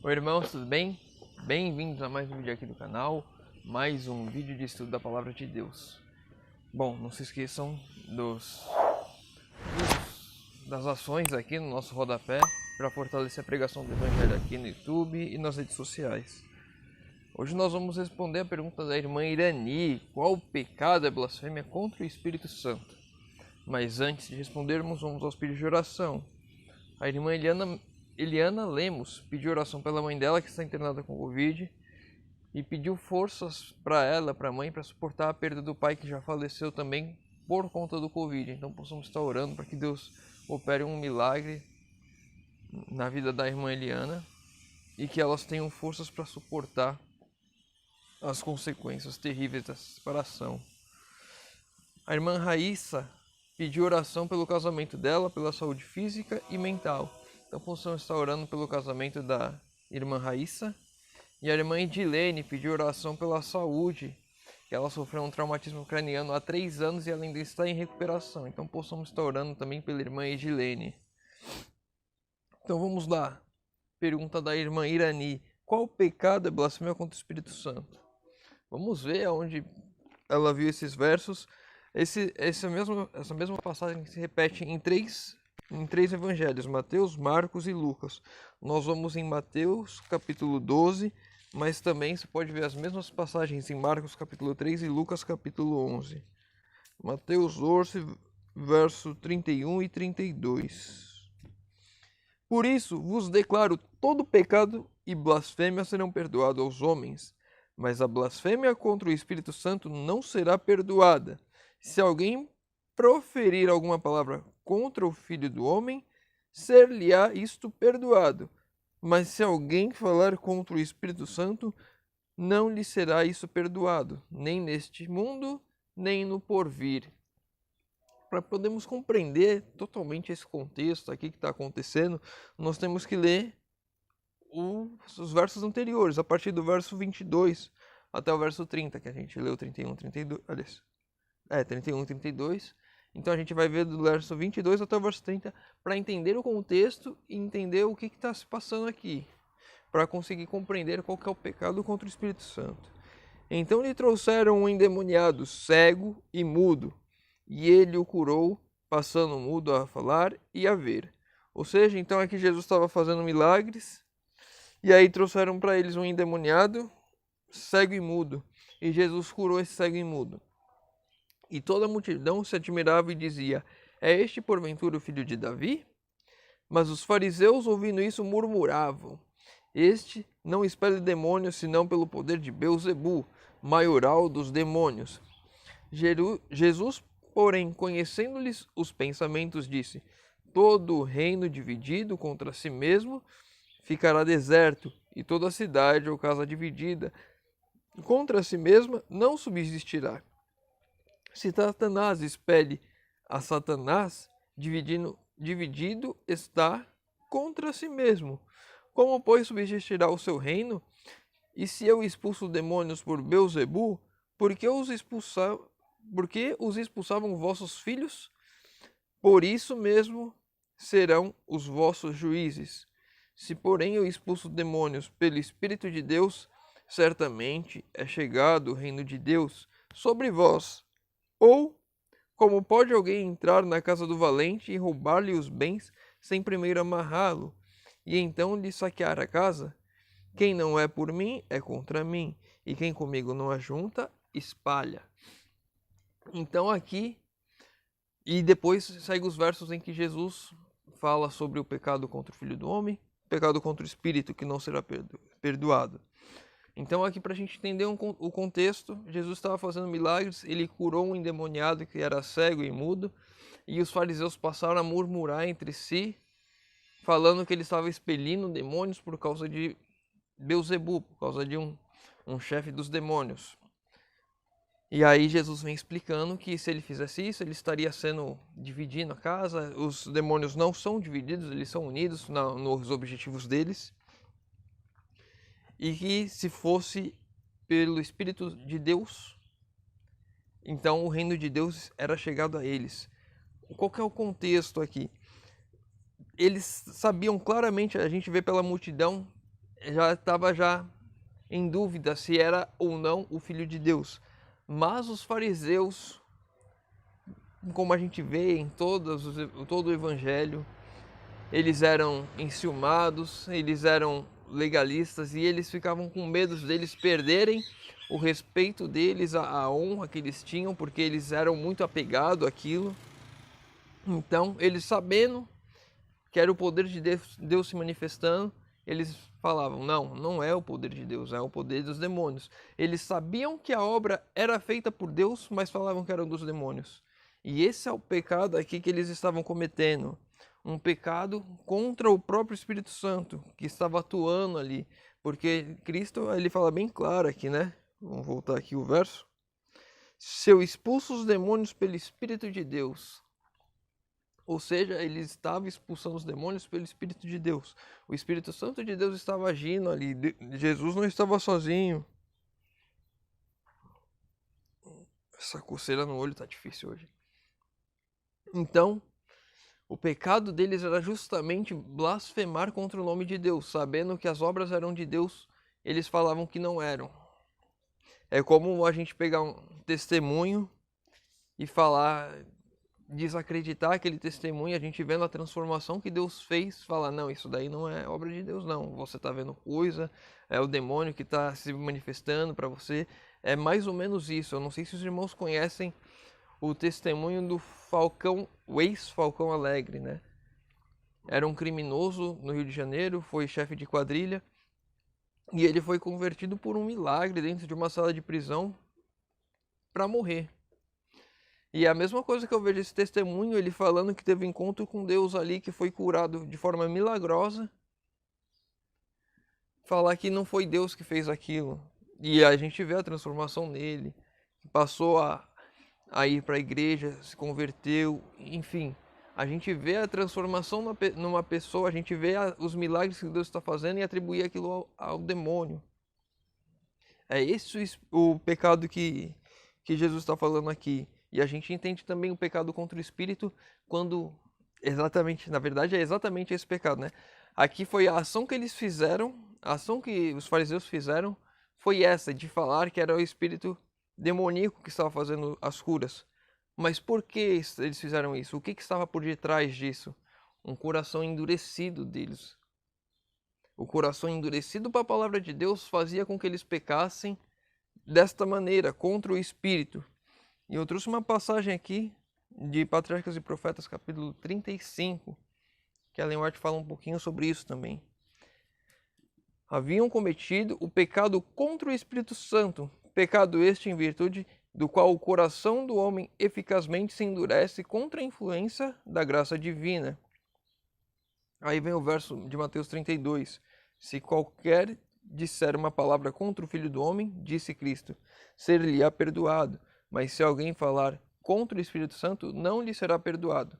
Oi irmãos, tudo bem? Bem-vindos a mais um vídeo aqui do canal, mais um vídeo de estudo da Palavra de Deus. Bom, não se esqueçam das ações aqui no nosso rodapé para fortalecer a pregação do Evangelho aqui no YouTube e nas redes sociais. Hoje nós vamos responder a pergunta da irmã Irani: qual pecado é blasfêmia contra o Espírito Santo? Mas antes de respondermos, vamos aos pedidos de oração. A irmã Eliana Lemos pediu oração pela mãe dela que está internada com Covid e pediu forças para ela, para a mãe, para suportar a perda do pai que já faleceu também por conta do Covid. Então possamos estar orando para que Deus opere um milagre na vida da irmã Eliana e que elas tenham forças para suportar as consequências terríveis da separação. A irmã Raíssa pediu oração pelo casamento dela, pela saúde física e mental. Então possamos estar orando pelo casamento da irmã Raíssa. E a irmã Edilene pediu oração pela saúde, que ela sofreu um traumatismo craniano há 3 anos e ela ainda está em recuperação. Então possamos estar orando também pela irmã Edilene. Então vamos lá. Pergunta da irmã Irani: qual pecado é blasfêmia contra o Espírito Santo? Vamos ver aonde ela viu esses versos. Essa mesma passagem se repete em três evangelhos: Mateus, Marcos e Lucas. Nós vamos em Mateus capítulo 12, mas também se pode ver as mesmas passagens em Marcos capítulo 3 e Lucas capítulo 11. Mateus 12, verso 31 e 32. Por isso vos declaro: todo pecado e blasfêmia serão perdoados aos homens, mas a blasfêmia contra o Espírito Santo não será perdoada. Se alguém proferir alguma palavra contra o Filho do Homem, ser-lhe-á isto perdoado. Mas se alguém falar contra o Espírito Santo, não lhe será isso perdoado, nem neste mundo, nem no porvir. Para podermos compreender totalmente esse contexto aqui que está acontecendo, nós temos que ler os versos anteriores, a partir do verso 22 até o verso 30, que a gente leu 31, 32, aliás, 31, 32. Então a gente vai ver do verso 22 até o verso 30 para entender o contexto e entender o que está se passando aqui, para conseguir compreender qual que é o pecado contra o Espírito Santo. Então lhe trouxeram um endemoniado, cego e mudo, e ele o curou, passando o mudo a falar e a ver. Ou seja, então aqui Jesus estava fazendo milagres, e aí trouxeram para eles um endemoniado, cego e mudo, e Jesus curou esse cego e mudo. E toda a multidão se admirava e dizia: é este porventura o filho de Davi? Mas os fariseus, ouvindo isso, murmuravam: este não expele demônios, senão pelo poder de Beelzebu, maioral dos demônios. Jesus, porém, conhecendo-lhes os pensamentos, disse: todo reino dividido contra si mesmo ficará deserto, e toda cidade ou casa dividida contra si mesma não subsistirá. Se Satanás expele a Satanás, dividido está contra si mesmo. Como, pois, subsistirá o seu reino? E se eu expulso demônios por Beelzebu, por que os expulsavam vossos filhos? Por isso mesmo serão os vossos juízes. Se, porém, eu expulso demônios pelo Espírito de Deus, certamente é chegado o reino de Deus sobre vós. Ou, como pode alguém entrar na casa do valente e roubar-lhe os bens sem primeiro amarrá-lo, e então lhe saquear a casa? Quem não é por mim é contra mim, e quem comigo não ajunta, espalha. Então aqui, e depois segue os versos em que Jesus fala sobre o pecado contra o Filho do Homem, o pecado contra o Espírito que não será perdoado. Então aqui para a gente entender o contexto, Jesus estava fazendo milagres, ele curou um endemoniado que era cego e mudo, e os fariseus passaram a murmurar entre si, falando que ele estava expelindo demônios por causa de Beelzebu, por causa de um chefe dos demônios. E aí Jesus vem explicando que se ele fizesse isso, ele estaria dividindo a casa. Os demônios não são divididos, eles são unidos nos objetivos deles. E que se fosse pelo Espírito de Deus, então o reino de Deus era chegado a eles. Qual que é o contexto aqui? Eles sabiam claramente, a gente vê pela multidão, já estava já em dúvida se era ou não o Filho de Deus. Mas os fariseus, como a gente vê em todo o Evangelho, eles eram enciumados, eles eram legalistas e eles ficavam com medo deles perderem o respeito deles, a honra que eles tinham, porque eles eram muito apegados àquilo. Então, eles sabendo que era o poder de Deus se manifestando, eles falavam, não é o poder de Deus, é o poder dos demônios. Eles sabiam que a obra era feita por Deus, mas falavam que era dos demônios. E esse é o pecado aqui que eles estavam cometendo. Um pecado contra o próprio Espírito Santo, que estava atuando ali. Porque Cristo, ele fala bem claro aqui, né? Vamos voltar aqui o verso. Se eu expulso os demônios pelo Espírito de Deus. Ou seja, ele estava expulsando os demônios pelo Espírito de Deus. O Espírito Santo de Deus estava agindo ali. Jesus não estava sozinho. Essa coceira no olho tá difícil hoje. Então, o pecado deles era justamente blasfemar contra o nome de Deus. Sabendo que as obras eram de Deus, eles falavam que não eram. É como a gente pegar um testemunho e falar, desacreditar aquele testemunho, a gente vendo a transformação que Deus fez, falar, não, isso daí não é obra de Deus, não. Você está vendo coisa, é o demônio que está se manifestando para você. É mais ou menos isso. Eu não sei se os irmãos conhecem o testemunho do Falcão, o ex-Falcão Alegre, né? Era um criminoso no Rio de Janeiro, foi chefe de quadrilha, e ele foi convertido por um milagre dentro de uma sala de prisão para morrer. E a mesma coisa que eu vejo esse testemunho, ele falando que teve encontro com Deus ali, que foi curado de forma milagrosa. Falar que não foi Deus que fez aquilo. E a gente vê a transformação nele. Passou a ir para a igreja, se converteu, enfim. A gente vê a transformação numa pessoa, a gente vê os milagres que Deus está fazendo e atribuir aquilo ao demônio. É esse o pecado que Jesus está falando aqui. E a gente entende também o pecado contra o Espírito quando, exatamente, na verdade é exatamente esse pecado, né? Aqui foi a ação que eles fizeram, a ação que os fariseus fizeram foi essa, de falar que era o Espírito demoníaco que estava fazendo as curas. Mas por que eles fizeram isso? O que estava por detrás disso? Um coração endurecido deles. O coração endurecido para a palavra de Deus fazia com que eles pecassem desta maneira, contra o Espírito. E eu trouxe uma passagem aqui de Patriarcas e Profetas, capítulo 35, que a Ellen White fala um pouquinho sobre isso também. Haviam cometido o pecado contra o Espírito Santo, pecado este em virtude do qual o coração do homem eficazmente se endurece contra a influência da graça divina. Aí vem o verso de Mateus 32. Se qualquer disser uma palavra contra o Filho do Homem, disse Cristo, ser-lhe-á perdoado. Mas se alguém falar contra o Espírito Santo, não lhe será perdoado.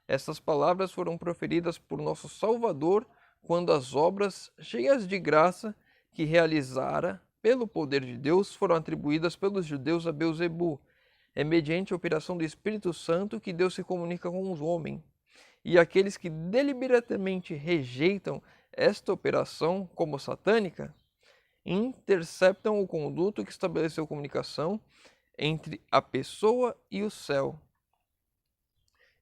Estas palavras foram proferidas por nosso Salvador quando as obras cheias de graça que realizara pelo poder de Deus foram atribuídas pelos judeus a Beelzebu. É mediante a operação do Espírito Santo que Deus se comunica com os homens. E aqueles que deliberadamente rejeitam esta operação como satânica, interceptam o conduto que estabeleceu comunicação entre a pessoa e o céu.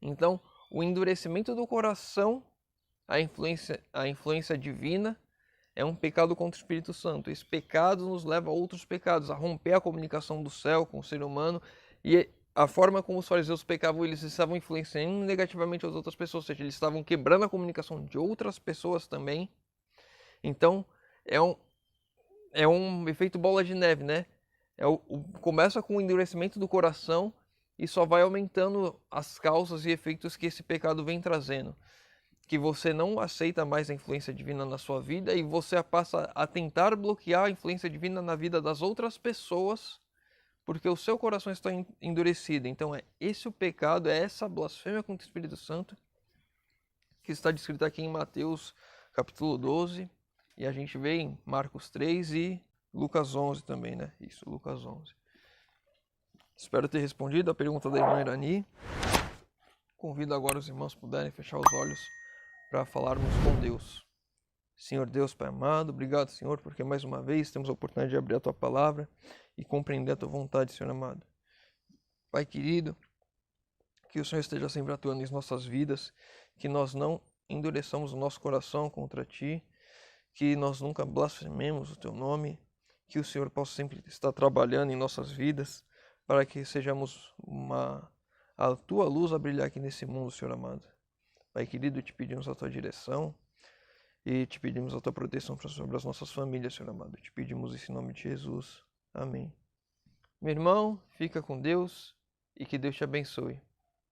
Então, o endurecimento do coração, a influência divina, é um pecado contra o Espírito Santo. Esse pecado nos leva a outros pecados, a romper a comunicação do céu com o ser humano. E a forma como os fariseus pecavam, eles estavam influenciando negativamente as outras pessoas, ou seja, eles estavam quebrando a comunicação de outras pessoas também. Então, é um efeito bola de neve, né? Começa com o endurecimento do coração e só vai aumentando as causas e efeitos que esse pecado vem trazendo. Que você não aceita mais a influência divina na sua vida e você passa a tentar bloquear a influência divina na vida das outras pessoas porque o seu coração está endurecido. Então é esse o pecado, é essa blasfêmia contra o Espírito Santo que está descrita aqui em Mateus capítulo 12 e a gente vê em Marcos 3 e Lucas 11 também, né? Isso, Lucas 11. Espero ter respondido a pergunta da irmã Irani. Convido agora os irmãos puderem fechar os olhos para falarmos com Deus. Senhor Deus, Pai amado, obrigado, Senhor, porque mais uma vez temos a oportunidade de abrir a Tua palavra e compreender a Tua vontade, Senhor amado. Pai querido, que o Senhor esteja sempre atuando em nossas vidas, que nós não endureçamos o nosso coração contra Ti, que nós nunca blasfememos o Teu nome, que o Senhor possa sempre estar trabalhando em nossas vidas, para que sejamos a Tua luz a brilhar aqui nesse mundo, Senhor amado. Pai querido, te pedimos a Tua direção e te pedimos a Tua proteção sobre as nossas famílias, Senhor amado. Te pedimos isso em nome de Jesus. Amém. Meu irmão, fica com Deus e que Deus te abençoe.